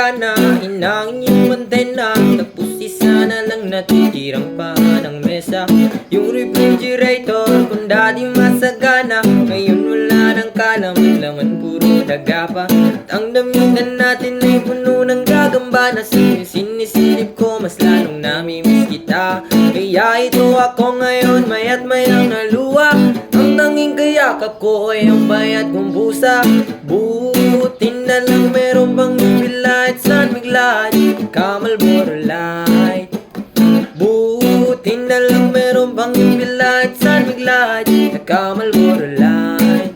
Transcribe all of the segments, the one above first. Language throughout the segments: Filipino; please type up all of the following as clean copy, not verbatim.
gana, inangin yung antena. Tapos isa na lang natitirang pa ng mesa. Yung refrigerator, kung dati masagana, ngayon wala nang kalaman-laman, puro daga pa. At ang damitan natin ay puno ng gagamba. Na sinisilip ko, mas lalong namimiss kita. Kaya ito ako ngayon, mayat mayang naluwa. Ang tanging kayakap ko ay ang bayat kong busa. Buti na lang meron bang light San Miglad, Kamalboro Light. Buti na lang meron bang light San Miglad, Kamalboro Light.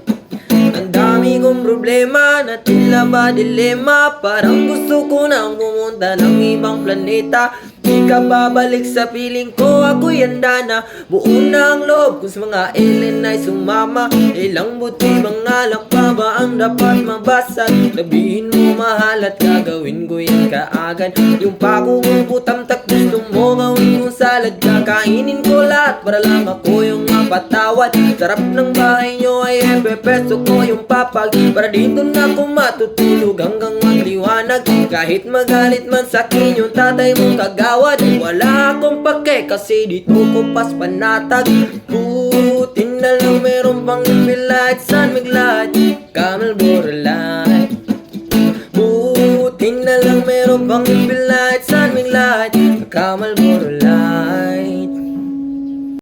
Ang dami kong problema na tila ba dilema. Parang gusto ko nang pumunta ng ibang planeta. Di ka babalik sa piling ko, ako'y handa na. Buo na ang loob ko sa mga alien ay sumama. Ilang buti bang alak pa ba ang dapat mabasag? Sabihin mo mahal at gagawin ko yan kaagad. Yung pako kong putamtak, gusto mo gawin kong salad. Kakainin ko lahat para lang ako yung mapatawad. Sarap ng bahay nyo ay peso ko yung papag. Para dito na ako matutulog hanggang magliwanag. Kahit magalit man sa akin yung tatay mong kagawad, wala akong pake kasi dito ko pas panatag. Buti na lang meron pang light San Miglad, Kamalboro Light. Buti na lang meron pang light San Miglad, Kamalboro Light.